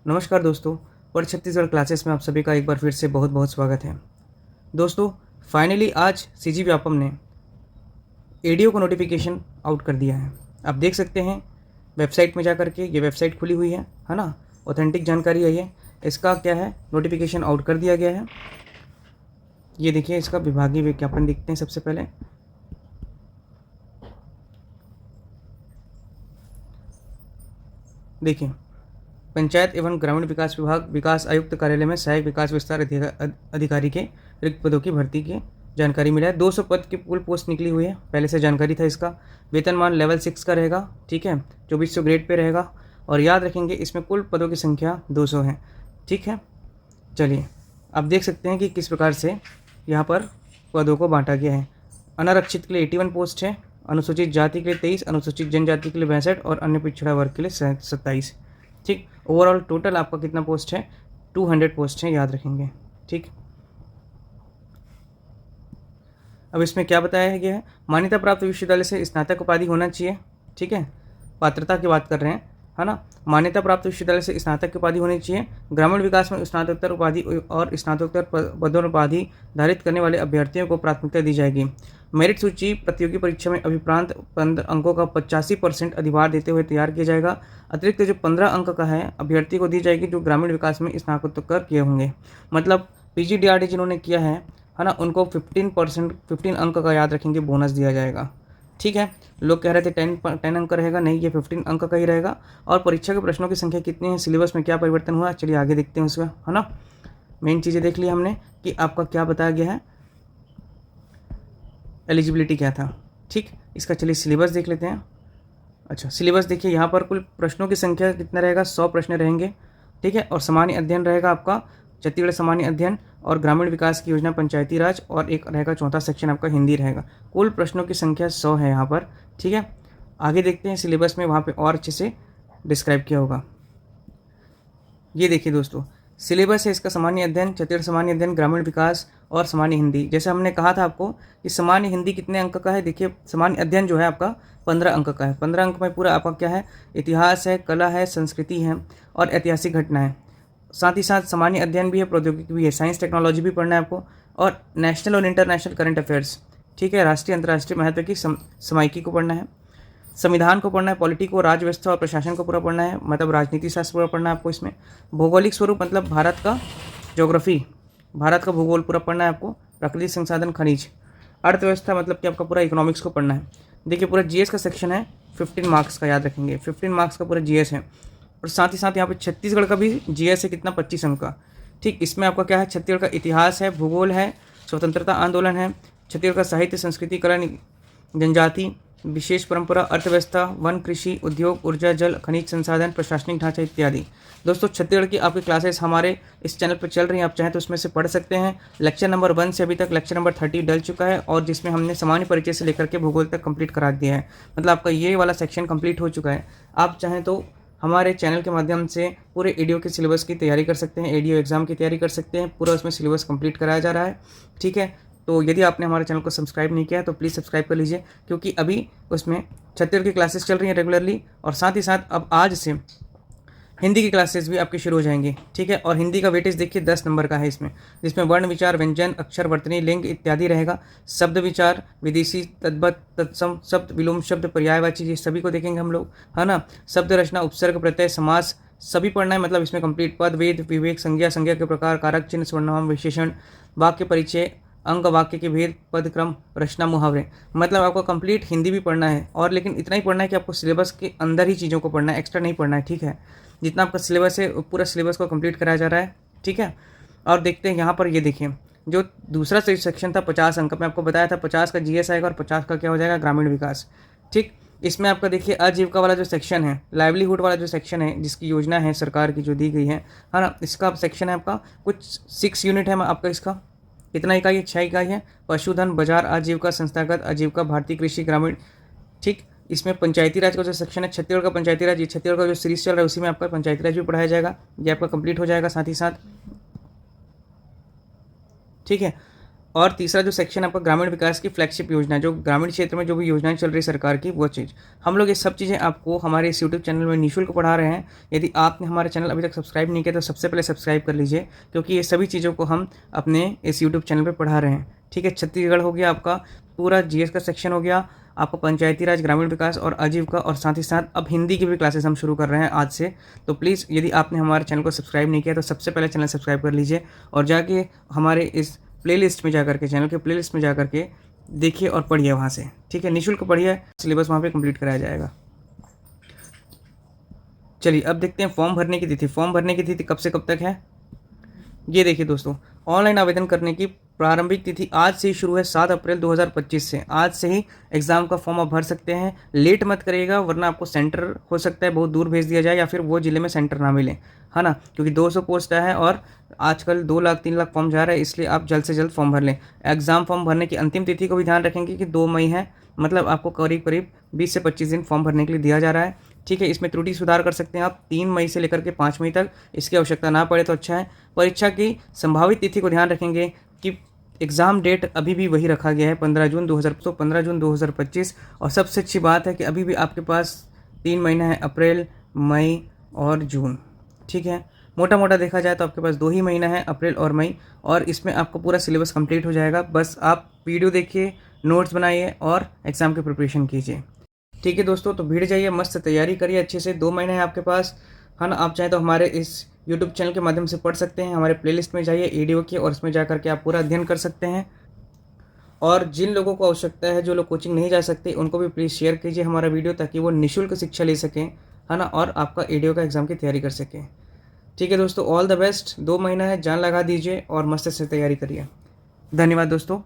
नमस्कार दोस्तों, पर छत्तीसगढ़ क्लासेस में आप सभी का एक बार फिर से बहुत बहुत स्वागत है। दोस्तों, फाइनली आज सीजी व्यापम ने एडीओ को नोटिफिकेशन आउट कर दिया है। आप देख सकते हैं वेबसाइट में जा कर के, ये वेबसाइट खुली हुई है ना। ऑथेंटिक जानकारी है ये। इसका क्या है, नोटिफिकेशन आउट कर दिया गया है। ये देखिए, इसका विभागीय विज्ञापन देखते हैं सबसे पहले। देखिए, पंचायत एवं ग्रामीण विकास विभाग, विकास आयुक्त कार्यालय में सहायक विकास विस्तार अधिकारी के रिक्त पदों की भर्ती की जानकारी मिला है। 200 पद की कुल पोस्ट निकली हुई है, पहले से जानकारी था इसका। वेतनमान लेवल 6 का रहेगा, ठीक है, 2400 ग्रेड पे रहेगा। और याद रखेंगे, इसमें कुल पदों की संख्या 200 है, ठीक है। चलिए, आप देख सकते हैं कि किस प्रकार से यहाँ पर पदों को बांटा गया है। अनारक्षित के लिए 81 पोस्ट है, अनुसूचित जाति के लिए 23, अनुसूचित जनजाति के लिए 62 और अन्य पिछड़ा वर्ग के लिए 27, ठीक। ओवरऑल टोटल आपका कितना पोस्ट है, 200 पोस्ट है, याद रखेंगे, ठीक। अब इसमें क्या बताया गया है, मान्यता प्राप्त विश्वविद्यालय से स्नातक उपाधि होना चाहिए, ठीक है। पात्रता की बात कर रहे हैं, है ना। मान्यता प्राप्त विश्वविद्यालय से स्नातक की उपाधि होनी चाहिए। ग्रामीण विकास में स्नातकोत्तर उपाधि और स्नातकोत्तर पदोन्नति धारित करने वाले अभ्यर्थियों को प्राथमिकता दी जाएगी। मेरिट सूची प्रतियोगी परीक्षा में अभिप्रांत 15 अंकों का 85% अधिभार देते हुए तैयार किया जाएगा। अतिरिक्त जो 15 अंक का है अभ्यर्थी को दी जाएगी जो ग्रामीण विकास में स्नातकोत्तर किए होंगे। मतलब पीजीडीआरडी जिन्होंने किया है ना, उनको 15 अंक का, याद रखेंगे, बोनस दिया जाएगा, ठीक है। लोग कह रहे थे 10 अंक रहेगा, नहीं, ये 15 अंक का ही रहेगा। और परीक्षा के प्रश्नों की संख्या कितनी है, सिलेबस में क्या परिवर्तन हुआ, चलिए आगे देखते हैं उसका, है ना। मेन चीज़ें देख ली हमने कि आपका क्या बताया गया है, एलिजिबिलिटी क्या था, ठीक। इसका चलिए सिलेबस देख लेते हैं। अच्छा, सिलेबस देखिए, यहाँ पर कुल प्रश्नों की संख्या कितना रहेगा, 100 प्रश्न रहेंगे, ठीक है। और सामान्य अध्ययन रहेगा आपका छत्तीसगढ़ सामान्य अध्ययन और ग्रामीण विकास की योजना पंचायती राज, और एक रहेगा चौथा सेक्शन आपका हिंदी रहेगा। कुल प्रश्नों की संख्या 100 है यहाँ पर, ठीक है। आगे देखते हैं सिलेबस में, वहाँ पे और अच्छे से डिस्क्राइब किया होगा। ये देखिए दोस्तों, सिलेबस है इसका सामान्य अध्ययन, छत्तीसगढ़ सामान्य अध्ययन, ग्रामीण विकास और सामान्य हिंदी। जैसे हमने कहा था आपको कि सामान्य हिंदी कितने अंक का है, देखिए सामान्य अध्ययन जो है आपका 15 अंक का है। 15 अंक में पूरा आपका क्या है, इतिहास है, कला है, संस्कृति है और ऐतिहासिक घटना है। साथ ही साथ सामान्य अध्ययन भी है, प्रौद्योगिकी भी है, साइंस टेक्नोलॉजी भी पढ़ना है आपको, और नेशनल और इंटरनेशनल करंट अफेयर्स, ठीक है, राष्ट्रीय अंतर्राष्ट्रीय महत्व की समायिकी को पढ़ना है, संविधान को पढ़ना है, पॉलिटी को, राज्य व्यवस्था और प्रशासन को पूरा पढ़ना है, मतलब राजनीति शास्त्र पूरा पढ़ना है आपको इसमें। भौगोलिक स्वरूप मतलब भारत का ज्योग्राफी, भारत का भूगोल पूरा पढ़ना है आपको। प्राकृतिक संसाधन, खनिज। अर्थव्यवस्था मतलब कि आपका पूरा इकोनॉमिक्स को पढ़ना है। देखिए, पूरा जीएस का सेक्शन है, 15 मार्क्स का, याद रखेंगे, 15 मार्क्स का पूरा जीएस है। और साथ ही साथ यहाँ पे छत्तीसगढ़ का भी जीएस है, कितना, 25 अंक का, ठीक। इसमें आपका क्या है, छत्तीसगढ़ का इतिहास है, भूगोल है, स्वतंत्रता आंदोलन है, छत्तीसगढ़ का साहित्य, संस्कृति, कला, जनजाति, विशेष परंपरा, अर्थव्यवस्था, वन, कृषि, उद्योग, ऊर्जा, जल, खनिज संसाधन, प्रशासनिक ढांचा इत्यादि। दोस्तों, छत्तीसगढ़ की आपकी क्लासेस हमारे इस चैनल पर चल रही हैं, आप चाहें तो उसमें से पढ़ सकते हैं। लेक्चर नंबर 1 से अभी तक लेक्चर नंबर 30 डल चुका है, और जिसमें हमने सामान्य परिचय से लेकर के भूगोल तक कंप्लीट करा दिया है। मतलब आपका ये वाला सेक्शन कंप्लीट हो चुका है। आप चाहें तो हमारे चैनल के माध्यम से पूरे एडीओ के सिलेबस की तैयारी कर सकते हैं, एडीओ एग्जाम की तैयारी कर सकते हैं, पूरा उसमें सिलेबस कंप्लीट कराया जा रहा है, ठीक है। तो यदि आपने हमारे चैनल को सब्सक्राइब नहीं किया है तो प्लीज़ सब्सक्राइब कर लीजिए, क्योंकि अभी उसमें छत्तीसगढ़ की क्लासेस चल रही हैं रेगुलरली, और साथ ही साथ अब आज से हिंदी की क्लासेस भी आपकी शुरू हो जाएंगी, ठीक है। और हिंदी का वेटेज देखिए 10 नंबर का है इसमें, जिसमें वर्ण विचार, व्यंजन, अक्षर, वर्तनी, लिंग इत्यादि रहेगा। शब्द विचार, विदेशी, तद्भव, तत्सम शब्द, विलोम शब्द, पर्यायवाची, ये सभी को देखेंगे हम लोग, है ना। शब्द रचना, उपसर्ग, प्रत्यय, समास सभी पढ़ना है, मतलब इसमें कंप्लीट। पद, वेद, विवेक, संज्ञा, संज्ञा के प्रकार, कारक चिन्ह, सर्वनाम, विशेषण, वाक्य परिचय, अंग, वाक्य के भेद, पद क्रम, रचना, मुहावरे, मतलब आपको कंप्लीट हिंदी भी पढ़ना है। और लेकिन इतना ही पढ़ना है कि आपको सिलेबस के अंदर ही चीज़ों को पढ़ना है, एक्स्ट्रा नहीं पढ़ना है, ठीक है। जितना आपका सिलेबस है पूरा सिलेबस को कंप्लीट कराया जा रहा है, ठीक है। और देखते हैं यहाँ पर, ये देखिए, जो दूसरा सेक्शन था 50 अंक, मैं आपको बताया था 50 का जीएस आएगा और 50 का क्या हो जाएगा, ग्रामीण विकास, ठीक। इसमें आपका देखिए आजीविका वाला जो सेक्शन है, लाइवलीहुड वाला जो सेक्शन है, जिसकी योजना है सरकार की जो दी गई है ना, इसका सेक्शन है आपका कुछ 6 यूनिट है आपका। इसका कितना इकाई है, 6 इकाई है। पशुधन, बाजार, आजीविका, संस्थागत आजीविका, भारतीय कृषि, ग्रामीण, ठीक। इसमें पंचायती राज का जो सेक्शन है, छत्तीसगढ़ का पंचायती राज, ये छत्तीसगढ़ का जो सीरीज चल रहा है उसी में आपका पंचायती राज भी पढ़ाया जाएगा, ये आपका कंप्लीट हो जाएगा साथ ही साथ, ठीक है। और तीसरा जो सेक्शन आपका ग्रामीण विकास की फ्लैगशिप योजना, जो ग्रामीण क्षेत्र में जो भी योजनाएं चल रही है सरकार की, वो चीज़ हम लोग ये सब चीज़ें आपको हमारे इस यूट्यूब चैनल में निःशुल्क पढ़ा रहे हैं। यदि आपने हमारे चैनल अभी तक सब्सक्राइब नहीं किया तो सबसे पहले सब्सक्राइब कर लीजिए, क्योंकि ये सभी चीज़ों को हम अपने इस यूट्यूब चैनल पर पढ़ा रहे हैं। ठीक है, छत्तीसगढ़ हो गया आपका, पूरा जीएस का सेक्शन हो गया, आपको पंचायती राज, ग्रामीण विकास और आजीविका, और साथ ही साथ अब हिंदी की भी क्लासेस हम शुरू कर रहे हैं आज से। तो प्लीज़ यदि आपने हमारे चैनल को सब्सक्राइब नहीं किया तो सबसे पहले चैनल सब्सक्राइब कर लीजिए और जाके हमारे इस प्लेलिस्ट में जाकर के, चैनल के प्लेलिस्ट में जाकर के देखिए और पढ़िए वहाँ से। ठीक है, निःशुल्क पढ़िए, सिलेबस वहाँ पे कंप्लीट कराया जाएगा। चलिए अब देखते हैं फॉर्म भरने की तिथि। फॉर्म भरने की तिथि कब से कब तक है, ये देखिए दोस्तों, ऑनलाइन आवेदन करने की प्रारंभिक तिथि आज से ही शुरू है, 7 अप्रैल 2025 से। आज से ही एग्ज़ाम का फॉर्म आप भर सकते हैं। लेट मत करिएगा, वरना आपको सेंटर हो सकता है बहुत दूर भेज दिया जाए या फिर वो ज़िले में सेंटर ना मिले, है ना, क्योंकि 200 पोस्ट है और आजकल 2 लाख 3 लाख फॉर्म जा रहा है, इसलिए आप जल्द से जल्द फॉर्म भर लें। एग्ज़ाम फॉर्म भरने की अंतिम तिथि को भी ध्यान रखेंगे कि 2 मई है, मतलब आपको करीब करीब 20 से 25 दिन फॉर्म भरने के लिए दिया जा रहा है। ठीक है, इसमें त्रुटि सुधार कर सकते हैं आप 3 मई से लेकर के 5 मई तक, इसकी आवश्यकता ना पड़े तो अच्छा है। परीक्षा की संभावित तिथि को ध्यान रखेंगे कि एग्ज़ाम डेट अभी भी वही रखा गया है 15 जून 2025, और सबसे अच्छी बात है कि अभी भी आपके पास 3 महीना है, अप्रैल, मई और जून। ठीक है, मोटा मोटा देखा जाए तो आपके पास 2 ही महीना है, अप्रैल और मई, और इसमें आपको पूरा सिलेबस कंप्लीट हो जाएगा। बस आप वीडियो देखिए, नोट्स बनाइए और एग्ज़ाम की प्रिपरेशन कीजिए। ठीक है दोस्तों, तो भिड़ जाइए, मस्त तैयारी करिए अच्छे से। 2 महीने हैं आपके पास, है ना। आप चाहें तो हमारे इस यूट्यूब चैनल के माध्यम से पढ़ सकते हैं। हमारे प्लेलिस्ट में जाइए ईडीओ की, और उसमें जा करके आप पूरा अध्ययन कर सकते हैं। और जिन लोगों को आवश्यकता है, जो लोग कोचिंग नहीं जा सकते, उनको भी प्लीज़ शेयर कीजिए हमारा वीडियो, ताकि वो निःशुल्क शिक्षा ले सकें, है ना, और आपका ईडीओ का एग्ज़ाम की तैयारी कर सकें। ठीक है दोस्तों, ऑल द बेस्ट। 2 महीना है, जान लगा दीजिए और मस्त से तैयारी करिए। धन्यवाद दोस्तों।